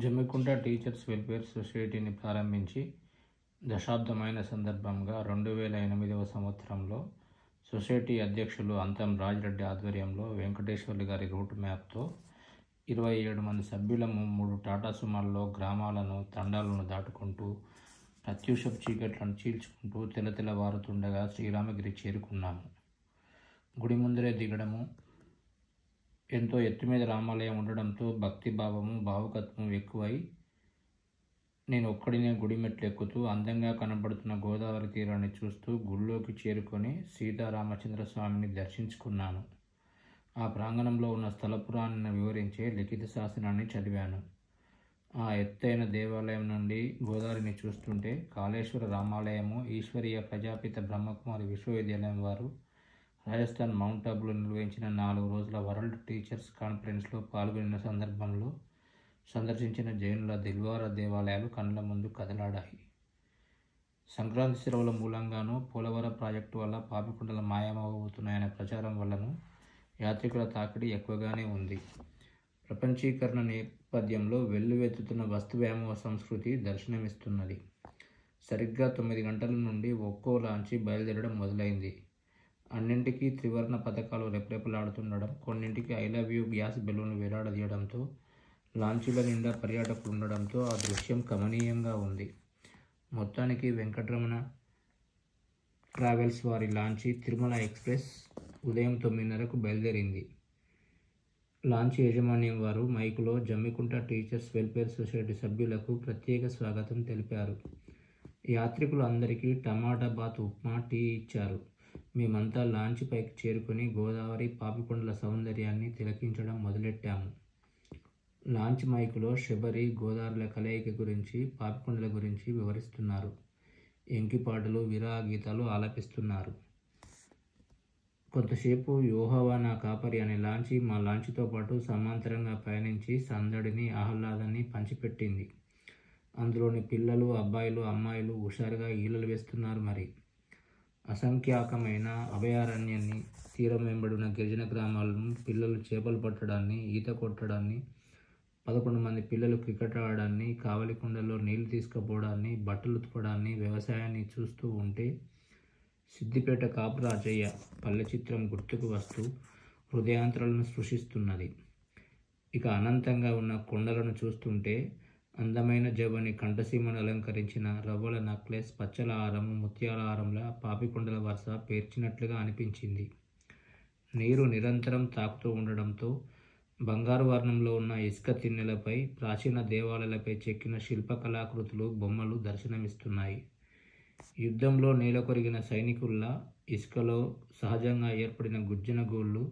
Jammikunta teachers welfare సొసైటీని ప్రారంభించి దశాబ్దమైన సందర్భంగా 2008వ సంవత్సరంలో సొసైటీ అధ్యక్షులు అంతం రాజిరెడ్డి ఆధ్వర్యంలో వెంకటేశ్వర్లు గారి రూట్ మ్యాప్తో 27 మంది సభ్యులము 3 టాటా సుమాల్లో గ్రామాలను తండాలను దాటుకుంటూ ప్రత్యూషపు చీకట్లను చీల్చుకుంటూ తెల్లవారుతుండగా శ్రీరామగిరి చేరుకున్నాము. గుడి ముందరే దిగడము, ఎంతో ఎత్తు మీద రామాలయం ఉండడంతో భక్తిభావము భావుకత్వం ఎక్కువై నేను ఒక్కడినే గుడి మెట్లు ఎక్కుతూ అందంగా కనబడుతున్న గోదావరి తీరాన్ని చూస్తూ గుడిలోకి చేరుకొని సీతారామచంద్ర స్వామిని దర్శించుకున్నాను. ఆ ప్రాంగణంలో ఉన్న స్థల పురాణాన్ని వివరించే లిఖిత శాసనాన్ని చదివాను. ఆ ఎత్తైన దేవాలయం నుండి గోదావరిని చూస్తుంటే కాళేశ్వర రామాలయము, ఈశ్వరీయ ప్రజాపిత బ్రహ్మకుమారి విశ్వవిద్యాలయం వారు రాజస్థాన్ మౌంట్ ఆబులో నిర్వహించిన 4 రోజుల వరల్డ్ టీచర్స్ కాన్ఫరెన్స్లో పాల్గొన్న సందర్భంలో సందర్శించిన జైనుల దిల్వారా దేవాలయాలు కళ్ళ ముందు కదలాడాయి. సంక్రాంతి సెలవుల మూలంగానూ పోలవరం ప్రాజెక్టు వల్ల పాపికొండల మాయమవుతున్నాయనే ప్రచారం వల్లను యాత్రికుల తాకిడి ఎక్కువగానే ఉంది. ప్రపంచీకరణ నేపథ్యంలో వెల్లువెత్తుతున్న వస్తు వ్యామోహ సంస్కృతి దర్శనమిస్తున్నది. సరిగ్గా 9 గంటల నుండి ఒక్కో లాంచి బయలుదేరడం మొదలైంది. అన్నింటికీ త్రివర్ణ పథకాలు రెపరెపలాడుతుండడం, కొన్నింటికి ఐ లవ్ యూ గ్యాస్ బెలూన్లు వేలాడదీయడంతో లాంచీల నిండా పర్యాటకులు ఉండడంతో ఆ దృశ్యం కమనీయంగా ఉంది. మొత్తానికి వెంకటరమణ ట్రావెల్స్ వారి లాంచీ తిరుమల ఎక్స్ప్రెస్ ఉదయం 9:30కు బయలుదేరింది. లాంచీ యాజమాన్యం వారు మైకులో జమ్మికుంట టీచర్స్ వెల్ఫేర్ సొసైటీ సభ్యులకు ప్రత్యేక స్వాగతం తెలిపారు. యాత్రికులు అందరికీ టమాటా బాత్, ఉప్మా, టీ ఇచ్చారు. మేమంతా లాంచీ పైకి చేరుకొని గోదావరి, పాపికొండల సౌందర్యాన్ని తిలకించడం మొదలెట్టాము. లాంచ్ మైకులో శబరి, గోదావరిల కలయిక గురించి, పాపికొండల గురించి వివరిస్తున్నారు. ఎంకిపాటలు, విరహ గీతాలు ఆలపిస్తున్నారు. కొంతసేపు యోహోవా నా కాపరి అనే లాంచీ మా లాంచీతో పాటు సమాంతరంగా పయనించి సందడిని, ఆహ్లాదాన్ని పంచిపెట్టింది. అందులోని పిల్లలు, అబ్బాయిలు, అమ్మాయిలు హుషారుగా ఈలలు వేస్తున్నారు. మరి అసంఖ్యాకమైన అభయారణ్యాన్ని, తీరం వెంబడిన గిరిజన గ్రామాలను, పిల్లలు చేపలు పట్టడాన్ని, ఈత కొట్టడాన్ని, 11 మంది పిల్లలు క్రికెట్ ఆడడాన్ని, కావలికొండలో నీళ్లు తీసుకుపోవడాన్ని, బట్టలు ఉతకడాన్ని, వ్యవసాయాన్ని చూస్తూ ఉంటే సిద్దిపేట కాపు రాజయ్య పల్లె చిత్రం గుర్తుకు వస్తూ హృదయాంతరాలను స్పృశిస్తున్నది. ఇక అనంతంగా ఉన్న కొండలను చూస్తుంటే అందమైన జవ్వని కంఠసీమను అలంకరించిన రవ్వల నక్లెస్, పచ్చల హారము, ముత్యాల హారంలా పాపికొండల వరుస పేర్చినట్లుగా అనిపించింది. నీరు నిరంతరం తాకుతూ ఉండడంతో బంగారు వర్ణంలో ఉన్న ఇసుక తిన్నెలపై ప్రాచీన దేవాలయాలపై చెక్కిన శిల్పకళాకృతులు, బొమ్మలు దర్శనమిస్తున్నాయి. యుద్ధంలో నేలకొరిగిన సైనికుల్లా ఇసుకలో సహజంగా ఏర్పడిన గుజ్జన గూళ్ళు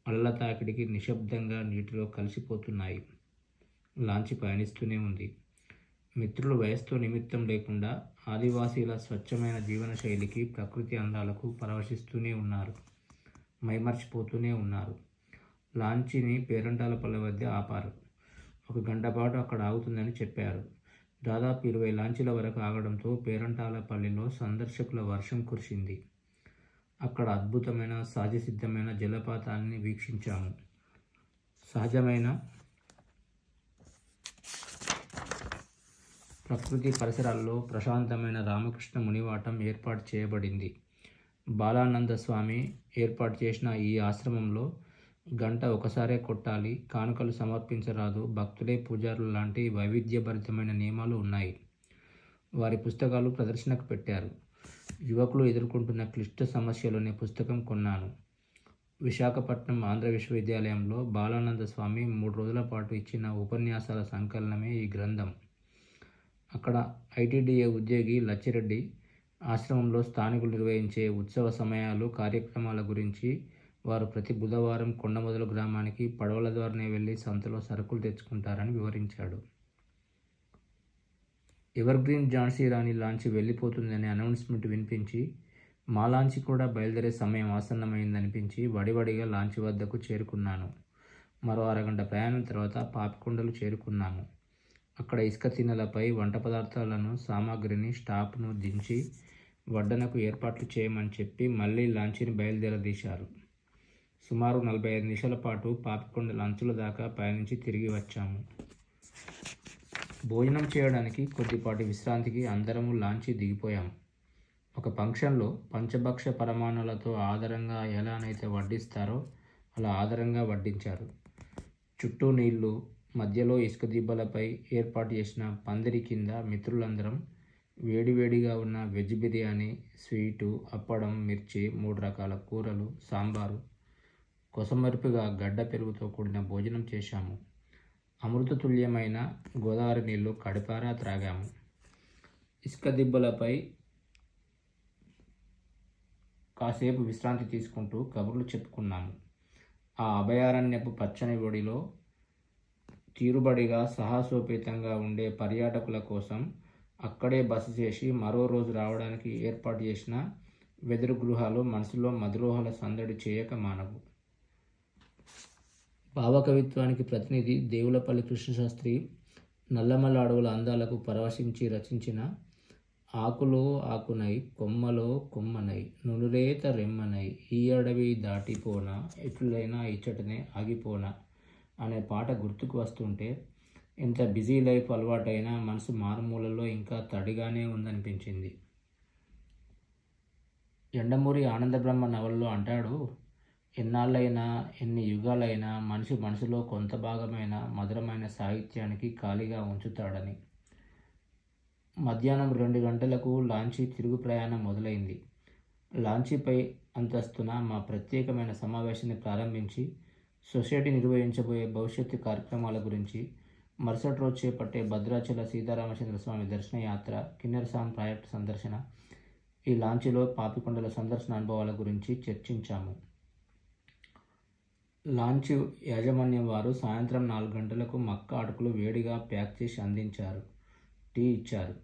అలల తాకిడికి నిశ్శబ్దంగా నీటిలో కలిసిపోతున్నాయి. లాంచీ పయనిస్తూనే ఉంది. మిత్రులు వయస్సుతో నిమిత్తం లేకుండా ఆదివాసీల స్వచ్ఛమైన జీవన శైలికి, ప్రకృతి అందాలకు పరవశిస్తూనే ఉన్నారు, మైమర్చిపోతూనే ఉన్నారు. లాంచీని పేరంటాలపల్లె వద్ద ఆపారు. 1 గంట పాటు అక్కడ ఆగుతుందని చెప్పారు. దాదాపు 20 లాంచీల వరకు ఆగడంతో పేరంటాలపల్లిలో సందర్శకుల వర్షం కురిసింది. అక్కడ అద్భుతమైన సహజసిద్ధమైన జలపాతాన్ని వీక్షించాము. సహజమైన ప్రకృతి పరిసరాల్లో ప్రశాంతమైన రామకృష్ణ మునివాటం ఏర్పాటు చేయబడింది. బాలానంద స్వామి ఏర్పాటు చేసిన ఈ ఆశ్రమంలో గంట ఒకసారే కొట్టాలి, కానుకలు సమర్పించరాదు, భక్తులే పూజారులు లాంటి వైవిధ్యభరితమైన నియమాలు ఉన్నాయి. వారి పుస్తకాలు ప్రదర్శనకు పెట్టారు. యువకులు ఎదుర్కొంటున్న క్లిష్ట సమస్యలు అనే పుస్తకం కొన్నాను. విశాఖపట్నం ఆంధ్ర విశ్వవిద్యాలయంలో బాలానంద స్వామి 3 రోజుల పాటు ఇచ్చిన ఉపన్యాసాల సంకలనమే ఈ గ్రంథం. అక్కడ ఐటీడీఏ ఉద్యోగి లచ్చిరెడ్డి ఆశ్రమంలో స్థానికులు నిర్వహించే ఉత్సవ సమయాలు, కార్యక్రమాల గురించి, వారు ప్రతి బుధవారం కొండమొదలు గ్రామానికి పడవల ద్వారానే వెళ్లి సంతలో సరుకులు తెచ్చుకుంటారని వివరించాడు. ఎవర్గ్రీన్ ఝాన్సీ రాణి లాంచీ వెళ్ళిపోతుందనే అనౌన్స్మెంట్ వినిపించి మా లాంచీ కూడా బయలుదేరే సమయం ఆసన్నమైందనిపించి వడివడిగా లాంచీ వద్దకు చేరుకున్నాను. మరో 1/2 గంట ప్రయాణం తర్వాత పాపికొండలు చేరుకున్నాము. అక్కడ ఇసుక తిన్నెలపై వంట పదార్థాలను, సామాగ్రిని, స్టాఫ్ను దించి వడ్డనకు ఏర్పాట్లు చేయమని చెప్పి మళ్లీ లాంచీని బయలుదేరదీశారు. సుమారు 45 నిమిషాల పాటు పాపికొండల అంచుల దాకా పయనించి తిరిగి వచ్చాము. భోజనం చేయడానికి కొద్దిపాటి విశ్రాంతికి అందరము లాంచి దిగిపోయాం. ఒక ఫంక్షన్లో పంచభక్ష పరమాణాలతో ఆదరంగా ఎలానైతే వడ్డిస్తారో అలా ఆదరంగా వడ్డించారు. చుట్టూ నీళ్లు, మధ్యలో ఇసుక దిబ్బలపై ఏర్పాటు చేసిన పందిరి కింద మిత్రులందరం వేడివేడిగా ఉన్న వెజ్ బిర్యానీ, స్వీటు, అప్పడం, మిర్చి, 3 రకాల కూరలు, సాంబారు, కొసమెరుపుగా గడ్డ పెరుగుతో కూడిన భోజనం చేశాము. అమృతతుల్యమైన గోదావరి నీళ్లు కడుపారా త్రాగాము. ఇసుక దిబ్బలపై కాసేపు విశ్రాంతి తీసుకుంటూ కబుర్లు చెప్పుకున్నాము. ఆ అభయారణ్యపు పచ్చని ఒడిలో తీరుబడిగా సాహసోపేతంగా ఉండే పర్యాటకుల కోసం అక్కడే బస చేసి మరో రోజు రావడానికి ఏర్పాటు చేసిన వెదురు గృహాలు మనసులో మధురోహల సందడి చేయక మానవు. భావకవిత్వానికి ప్రతినిధి దేవులపల్లి కృష్ణశాస్త్రి నల్లమల్ల అడవుల అందాలకు పరవశించి రచించిన ఆకులో ఆకునై, కొమ్మలో కొమ్మనై, నునురేత రెమ్మనై, ఈ అడవి దాటిపోనా, ఎట్లైనా ఇచ్చటనే ఆగిపోనా అనే పాట గుర్తుకు వస్తుంటే ఎంత బిజీ లైఫ్ అలవాటైనా మనసు మారుమూలలో ఇంకా తడిగానే ఉందనిపించింది. యండమూరి ఆనందబ్రహ్మ నవలలో అంటాడు, ఎన్నాళ్ళైనా, ఎన్ని యుగాలైనా మనిషి మనసులో కొంత భాగమైన మధురమైన సాహిత్యానికి ఖాళీగా ఉంచుతాడని. మధ్యాహ్నం 2 గంటలకు లాంచీ తిరుగు ప్రయాణం మొదలైంది. లాంచీపై అంతస్తున మా ప్రత్యేకమైన సమావేశాన్ని ప్రారంభించి సొసైటీ నిర్వహించబోయే భవిష్యత్తు కార్యక్రమాల గురించి, మరుసటి రోజు చేపట్టే భద్రాచల సీతారామచంద్రస్వామి దర్శనయాత్ర, కిన్నెరసాని ప్రాజెక్టు సందర్శన, ఈ లాంచీలో పాపికొండల సందర్శన అనుభవాల గురించి చర్చించాము. లాంచీ యాజమాన్యం వారు సాయంత్రం 4 గంటలకు మక్క అటుకులు వేడిగా ప్యాక్ చేసి అందించారు. టీ ఇచ్చారు.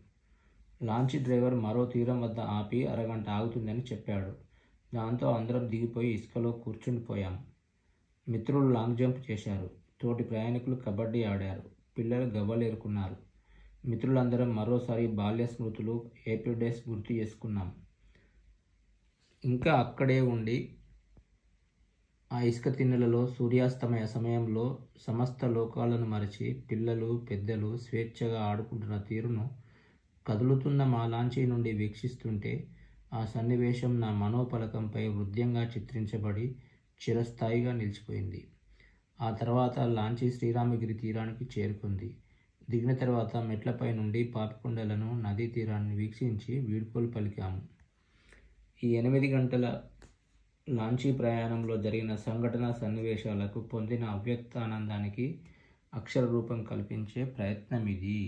లాంచీ డ్రైవర్ మరో తీరం వద్ద ఆపి అరగంట ఆగుతుందని చెప్పాడు. దాంతో అందరం దిగిపోయి ఇసుకలో కూర్చుండిపోయాం. మిత్రులు లాంగ్ జంప్ చేశారు. తోటి ప్రయాణికులు కబడ్డీ ఆడారు. పిల్లలు గవ్వలేరుకున్నారు. మిత్రులందరం మరోసారి బాల్య స్మృతులు, ఏపీ డేస్ గుర్తు చేసుకున్నాం. ఇంకా అక్కడే ఉండి ఆ ఇసుక తిన్నెలలో సూర్యాస్తమయ సమయంలో సమస్త లోకాలను మరచి పిల్లలు, పెద్దలు స్వేచ్ఛగా ఆడుకుంటున్న తీరును కదులుతున్న మా లాంచీ నుండి వీక్షిస్తుంటే ఆ సన్నివేశం నా మనోపలకంపై హృద్యంగా చిత్రించబడి చిరస్థాయిగా నిలిచిపోయింది. ఆ తర్వాత లాంచీ శ్రీరామగిరి తీరానికి చేరుకుంది. దిగిన తర్వాత మెట్లపై నుండి పాపికొండలను, నదీ తీరాన్ని వీక్షించి వీడ్కోలు పలికాము. ఈ 8 గంటల లాంచీ ప్రయాణంలో జరిగిన సంఘటన, సన్నివేశాలకు పొందిన అవ్యక్త ఆనందానికి అక్షర రూపం కల్పించే ప్రయత్నం ఇది.